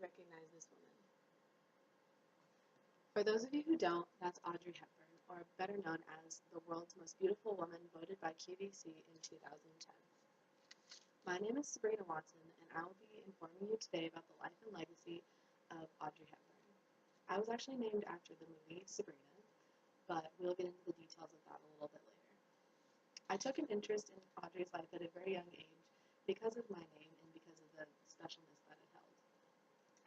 recognize this woman. For those of you who don't, that's Audrey Hepburn, or better known as the world's most beautiful woman voted by QVC in 2010. My name is Sabrina Watson, and I will be informing you today about the life and legacy of Audrey Hepburn. I was actually named after the movie Sabrina, but we'll get into the details of that a little bit later. I took an interest in Audrey's life at a very young age because of my name and because of the specialness that it held.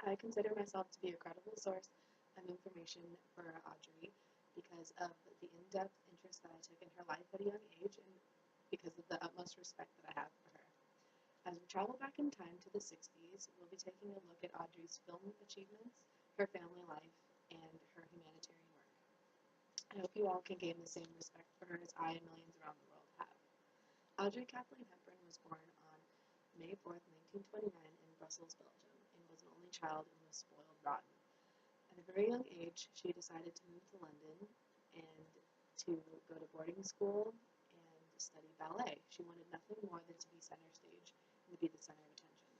I consider myself to be a credible source of information for Audrey because of the in-depth interest that I took in her life at a young age and because of the utmost respect that I have for her. As we travel back in time to the 60s, we'll be taking a look at Audrey's film achievements, her family life, and her humanitarian work. I hope you all can gain the same respect for her as I and millions around the world have. Audrey Kathleen Hepburn was born on May 4th, 1929 in Brussels, Belgium, and was an only child and was spoiled rotten. At a very young age, she decided to move to London and to go to boarding school and study ballet. She wanted nothing more than to be center stage and to be the center of attention.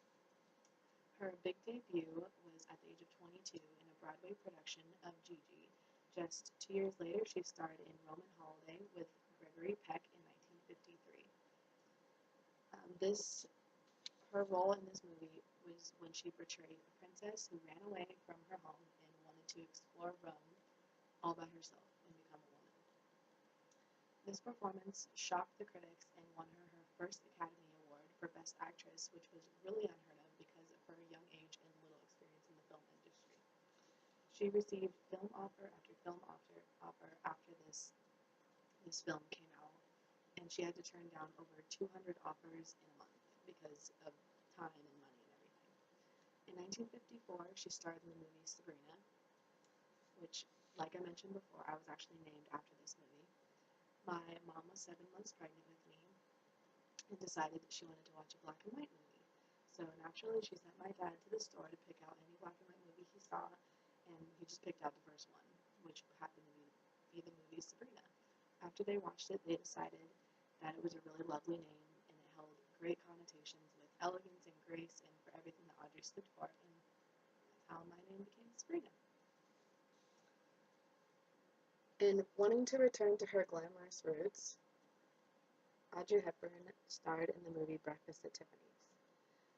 Her big debut was at the age of 22 in a Broadway production of Gigi. Just 2 years later, she starred in Roman Holiday with Gregory Peck in 1953. Her role in this movie was when she portrayed a princess who ran away from her home and wanted to explore Rome all by herself and become a woman. This performance shocked the critics and won her her first Academy Award for Best Actress, which was really unheard of because of her young age and little experience in the film industry. She received film offer after film offer after this film came out, and she had to turn down over 200 offers in a month because of time and money and everything. In 1954, she starred in the movie Sabrina, which, like I mentioned before, I was actually named after this movie. My mom was 7 months pregnant with me and decided that she wanted to watch a black and white movie. So naturally, she sent my dad to the store to pick out any black and white movie he saw, and he just picked out the first one, which happened to be the movie Sabrina. After they watched it, they decided that it was a really lovely name and it held great connotations with elegance and grace and for everything that Audrey stood for, and that's how my name became Sabrina. In wanting to return to her glamorous roots, Audrey Hepburn starred in the movie Breakfast at Tiffany's.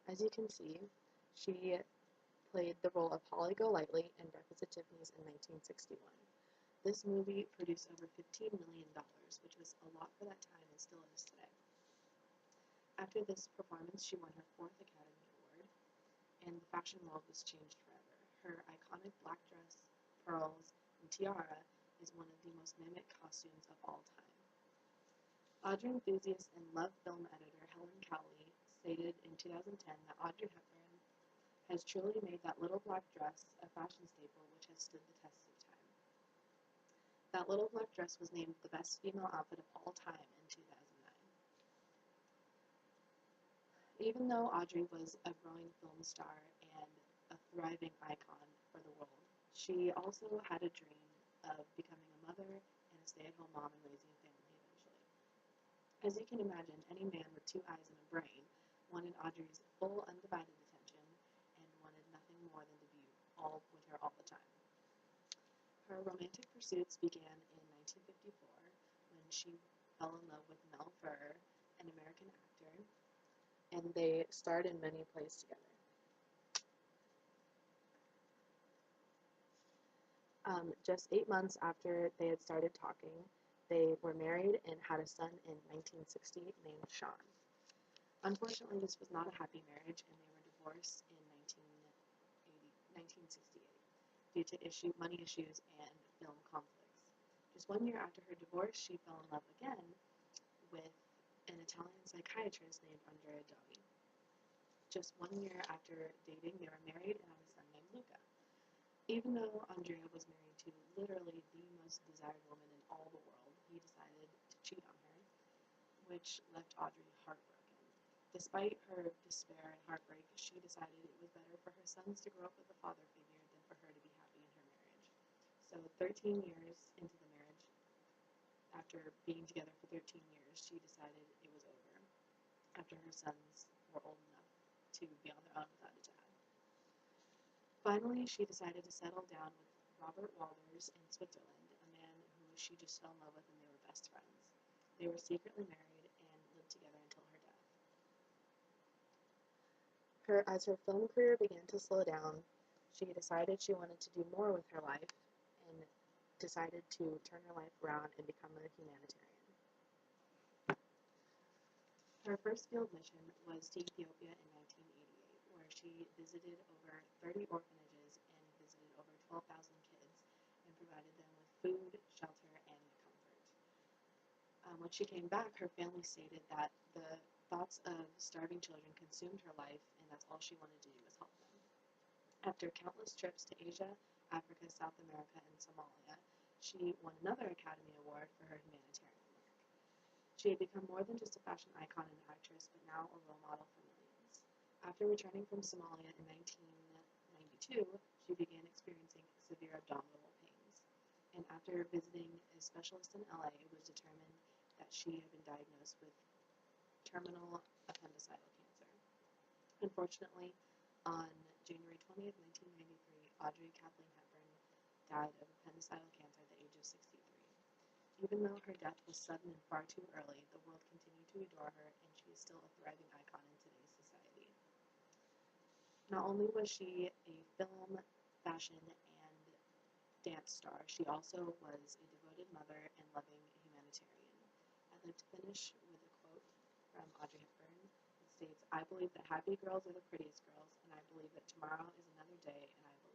As you can see, she played the role of Holly Golightly in Breakfast at Tiffany's in 1961. This movie produced over $15 million, which was a lot for that time and still is today. After this performance, she won her 4th Academy Award, and the fashion world was changed forever. Her iconic black dress, pearls, and tiara is one of the most mimic costumes of all time. Audrey enthusiast and Love film editor Helen Cowley stated in 2010 that Audrey Hepburn has truly made that little black dress a fashion staple which has stood the test of time. That little black dress was named the best female outfit of all time in 2009. Even though Audrey was a growing film star and a thriving icon for the world, she also had a dream of becoming a mother and a stay-at-home mom and raising a family eventually. As you can imagine, any man with 2 eyes and a brain wanted Audrey's full undivided attention and wanted nothing more than to be all with her all the time. Her romantic pursuits began in 1954 when she fell in love with Mel Ferrer, an American actor, and they starred in many plays together. Just 8 months after they had started talking, they were married and had a son in 1960 named Sean. Unfortunately, this was not a happy marriage, and they were divorced in 1968 due to money issues and film conflicts. Just 1 year after her divorce, she fell in love again with an Italian psychiatrist named Andrea Domi. Just 1 year after dating, they were married and had a son named Luca. Even though Andrea was married to literally the most desired woman in all the world, he decided to cheat on her, which left Audrey heartbroken. Despite her despair and heartbreak, she decided it was better for her sons to grow up with a father figure than for her to be happy in her marriage. So 13 years into the marriage, after being together for 13 years, she decided it was over after her sons were old enough to be on their own without a dad. Finally, she decided to settle down with Robert Walters in Switzerland, a man who she just fell in love with and they were best friends. They were secretly married and lived together until her death. As her film career began to slow down, she decided she wanted to do more with her life and decided to turn her life around and become a humanitarian. Her first field mission was to Ethiopia in 1988, where she visited over 30 orphanages and visited over 12,000 kids and provided them with food, shelter, and comfort. When she came back, her family stated that the thoughts of starving children consumed her life, and that's all she wanted to do was help them. After countless trips to Asia, Africa, South America, and Somalia, she won another Academy Award for her humanitarian work. She had become more than just a fashion icon and actress, but now a role model for millions. After returning from Somalia in 1992, she began experiencing severe abdominal pains. And after visiting a specialist in LA, it was determined that she had been diagnosed with terminal appendicidal cancer. Unfortunately, on January 20th, 1993, Audrey Kathleen Hepburn died of appendicidal cancer at the age of 63. Even though her death was sudden and far too early, the world continued to adore her, and she is still a thriving icon in today's society. Not only was she a film, fashion, and dance star, she also was a devoted mother and loving humanitarian. I'd like to finish with a quote from Audrey Hepburn. It states, "I believe that happy girls are the prettiest girls, and I believe that tomorrow is another day, and I believe